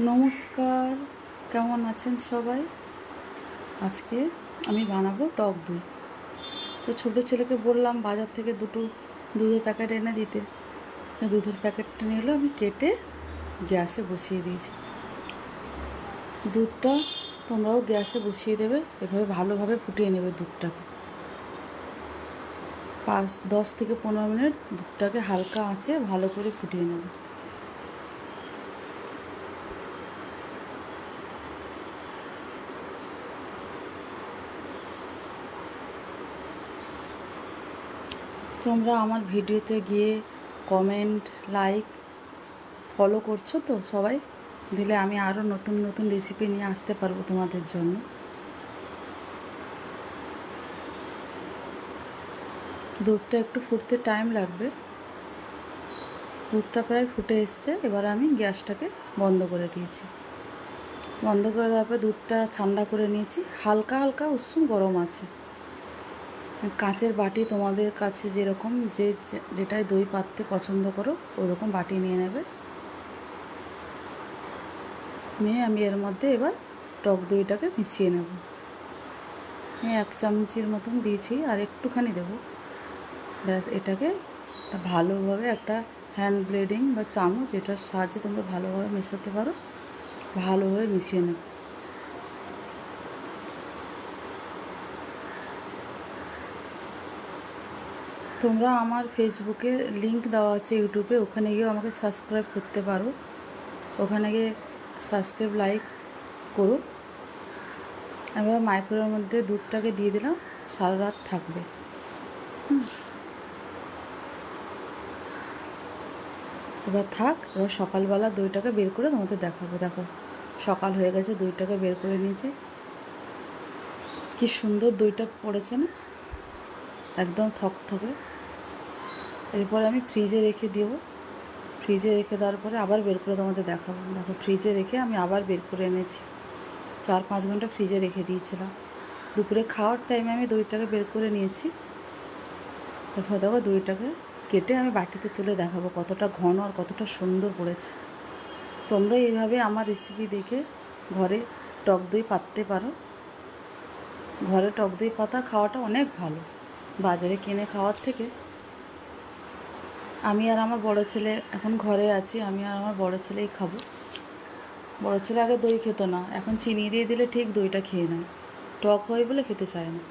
নমস্কার, কেমন আছেন সবাই? আজকে আমি বানাবো টক দই। তো ছোটো ছেলেকে বললাম বাজার থেকে দুটো দুধের প্যাকেট এনে দিতে। দুধের প্যাকেটটা নিয়ে এলো, আমি কেটে গ্যাসে বসিয়ে দিয়েছি। দুধটা তোমরাও গ্যাসে বসিয়ে দেবে, এভাবে ভালোভাবে ফুটিয়ে নেবে দুধটাকে। 10 থেকে 15 মিনিট দুধটাকে হালকা আঁচে ভালো করে ফুটিয়ে নেবে। তোমরা আমার ভিডিওতে গিয়ে কমেন্ট, লাইক, ফলো করছো তো সবাই? দিলে আমি আরও নতুন নতুন রেসিপি নিয়ে আসতে পারবো তোমাদের জন্য। দুধটা একটু ফুটতে টাইম লাগবে। দুধটা প্রায় ফুটে এসছে, এবার আমি গ্যাসটাকে বন্ধ করে দিয়েছি। বন্ধ করে দেওয়ার পর দুধটা ঠান্ডা করে নিয়েছি, হালকা হালকা উষ্ণ গরম আছে। কাঁচের বাটি তোমাদের কাছে যেরকম যেটায় দই পাততে পছন্দ করো ওরকম বাটি নিয়ে নেবে। নিয়ে আমি এর মধ্যে এবার টক দইটাকে মিশিয়ে নেব। আমি 1 চামচের মতন দিয়েছি, আর একটুখানি দেবো। ব্যাস, এটাকে ভালোভাবে একটা হ্যান্ড ব্লেডিং বা চামচ, এটার সাহায্যে তোমরা ভালোভাবে মেশাতে পারো। ভালোভাবে মিশিয়ে নেব। তোমরা আমার ফেসবুকে লিংক দেওয়া আছে, ইউটিউবে, ওখানে গিয়েও আমাকে সাবস্ক্রাইব করতে পারো। ওখানে গিয়ে সাবস্ক্রাইব, লাইক করো। এবার মাইক্রোওয়েভের মধ্যে দুধটাকে দিয়ে দিলাম, সারা রাত থাকবে। এবার থাক। এবার সকালবেলা দইটাকে বের করে তোমাদের দেখাবো। দেখো, সকাল হয়ে গেছে, দইটাকে বের করে নিয়েছি। কি সুন্দর দইটা পড়েছে না, একদম থকথকে। এরপরে আমি ফ্রিজে রেখে দেব। ফ্রিজে রেখে দেওয়ার পরে আবার বের করে তোমাদের দেখাবো। দেখো, ফ্রিজে রেখে আমি আবার বের করে এনেছি। 4-5 ঘন্টা ফ্রিজে রেখে দিয়েছিলাম। দুপুরে খাওয়ার টাইমে আমি দইটাকে বের করে নিয়েছি। এরপর দেখো, দইটাকে কেটে আমি বাটিতে তুলে দেখাবো কতটা ঘন আর কতটা সুন্দর পড়েছে। তোমরা এইভাবে আমার রেসিপি দেখে ঘরে টক দই পাততে পারো। ঘরে টক দই পাতা খাওয়াটা অনেক ভালো বাজারে কিনে খাওয়ার থেকে। আমি আর আমার বড় ছেলে এখন ঘরে আছি, আমি আর আমার বড় ছেলেই খাবো। বড় ছেলে আগে দই খেত না, এখন চিনি দিয়ে দিলে ঠিক দইটা খেয়ে নেয়। টক হয় বলে খেতে চায় না।